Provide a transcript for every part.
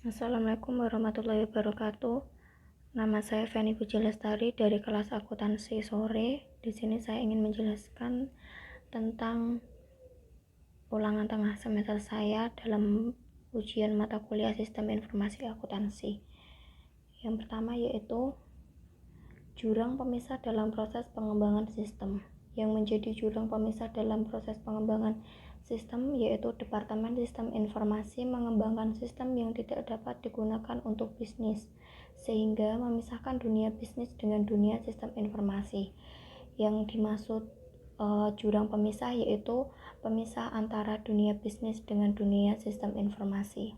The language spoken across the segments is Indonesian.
Assalamualaikum warahmatullahi wabarakatuh. Nama saya Feni Puji Lestari dari kelas akuntansi sore. Di sini saya ingin menjelaskan tentang ulangan tengah semester saya dalam ujian mata kuliah Sistem Informasi Akuntansi. Yang pertama yaitu jurang pemisah dalam proses pengembangan sistem. Yang menjadi jurang pemisah dalam proses pengembangan sistem yaitu Departemen Sistem Informasi mengembangkan sistem yang tidak dapat digunakan untuk bisnis, sehingga memisahkan dunia bisnis dengan dunia sistem informasi. Yang dimaksud jurang pemisah yaitu pemisah antara dunia bisnis dengan dunia sistem informasi.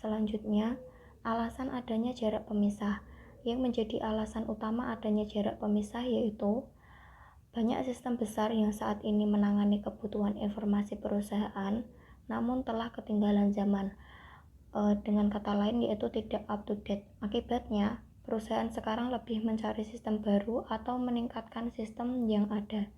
Selanjutnya, alasan adanya jarak pemisah. Yang menjadi alasan utama adanya jarak pemisah yaitu banyak sistem besar yang saat ini menangani kebutuhan informasi perusahaan, namun telah ketinggalan zaman. Dengan kata lain yaitu tidak up to date. Akibatnya, perusahaan sekarang lebih mencari sistem baru atau meningkatkan sistem yang ada.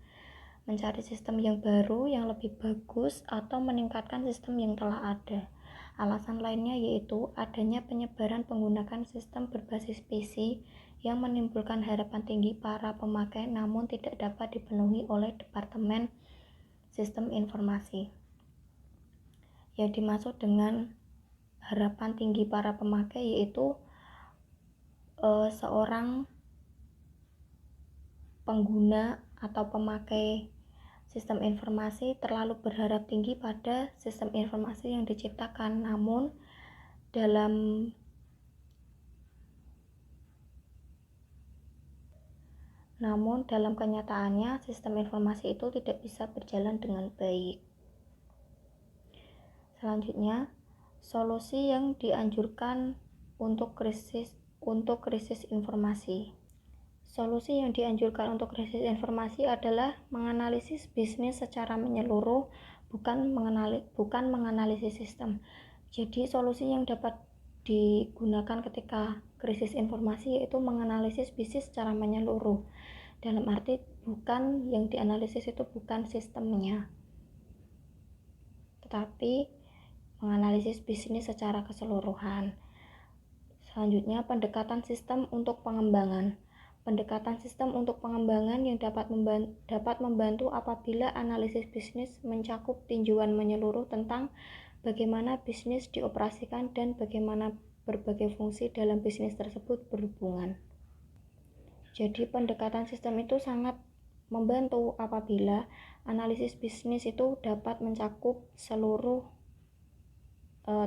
Mencari sistem yang baru yang lebih bagus atau meningkatkan sistem yang telah ada. Alasan lainnya yaitu adanya penyebaran penggunaan sistem berbasis PC yang menimbulkan harapan tinggi para pemakai namun tidak dapat dipenuhi oleh Departemen Sistem Informasi. Yang dimaksud dengan harapan tinggi para pemakai yaitu seorang pengguna atau pemakai sistem informasi terlalu berharap tinggi pada sistem informasi yang diciptakan, namun dalam kenyataannya sistem informasi itu tidak bisa berjalan dengan baik. Selanjutnya, solusi yang dianjurkan untuk krisis informasi. Solusi yang dianjurkan untuk krisis informasi adalah menganalisis bisnis secara menyeluruh, bukan menganalisis sistem. Jadi solusi yang dapat digunakan ketika krisis informasi yaitu menganalisis bisnis secara menyeluruh. Dalam arti bukan yang dianalisis itu bukan sistemnya, tetapi menganalisis bisnis secara keseluruhan. Selanjutnya, pendekatan sistem untuk pengembangan. Pendekatan sistem untuk pengembangan yang dapat membantu apabila analisis bisnis mencakup tinjauan menyeluruh tentang bagaimana bisnis dioperasikan dan bagaimana berbagai fungsi dalam bisnis tersebut berhubungan. Jadi pendekatan sistem itu sangat membantu apabila analisis bisnis itu dapat mencakup seluruh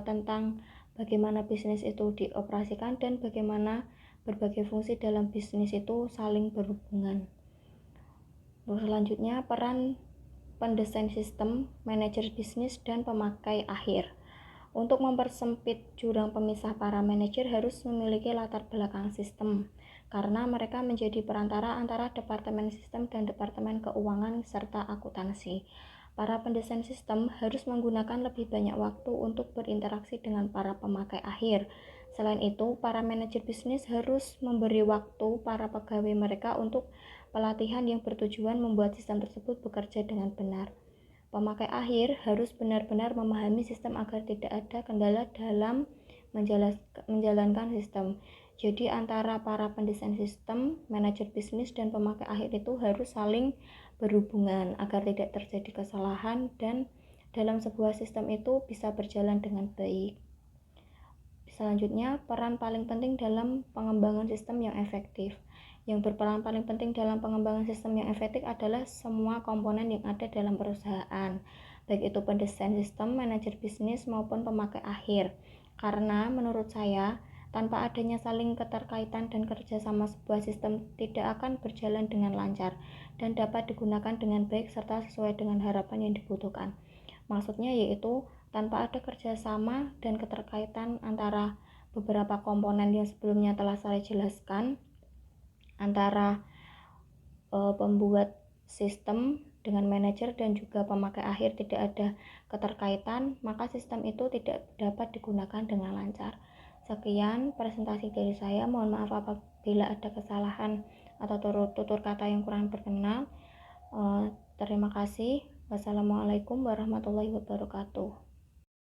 tentang bagaimana bisnis itu dioperasikan dan bagaimana berbagai fungsi dalam bisnis itu saling berhubungan. Lalu selanjutnya, peran pendesain sistem, manajer bisnis, dan pemakai akhir. Untuk mempersempit jurang pemisah, para manajer harus memiliki latar belakang sistem, karena mereka menjadi perantara antara Departemen Sistem dan Departemen Keuangan serta akuntansi. Para pendesain sistem harus menggunakan lebih banyak waktu untuk berinteraksi dengan para pemakai akhir. Selain itu, para manajer bisnis harus memberi waktu para pegawai mereka untuk pelatihan yang bertujuan membuat sistem tersebut bekerja dengan benar. Pemakai akhir harus benar-benar memahami sistem agar tidak ada kendala dalam menjalankan sistem. Jadi antara para pendesain sistem, manajer bisnis, dan pemakai akhir itu harus saling berhubungan agar tidak terjadi kesalahan dan dalam sebuah sistem itu bisa berjalan dengan baik. Selanjutnya, peran paling penting dalam pengembangan sistem yang efektif. Yang berperan paling penting dalam pengembangan sistem yang efektif adalah semua komponen yang ada dalam perusahaan, baik itu pendesain sistem, manajer bisnis, maupun pemakai akhir. Karena menurut saya, tanpa adanya saling keterkaitan dan kerjasama, sebuah sistem tidak akan berjalan dengan lancar dan dapat digunakan dengan baik serta sesuai dengan harapan yang dibutuhkan. Maksudnya yaitu tanpa ada kerjasama dan keterkaitan antara beberapa komponen yang sebelumnya telah saya jelaskan, antara pembuat sistem dengan manajer dan juga pemakai akhir tidak ada keterkaitan, maka sistem itu tidak dapat digunakan dengan lancar. Sekian presentasi dari saya, mohon maaf apabila ada kesalahan atau tutur kata yang kurang berkenan. Terima kasih. Wassalamualaikum warahmatullahi wabarakatuh.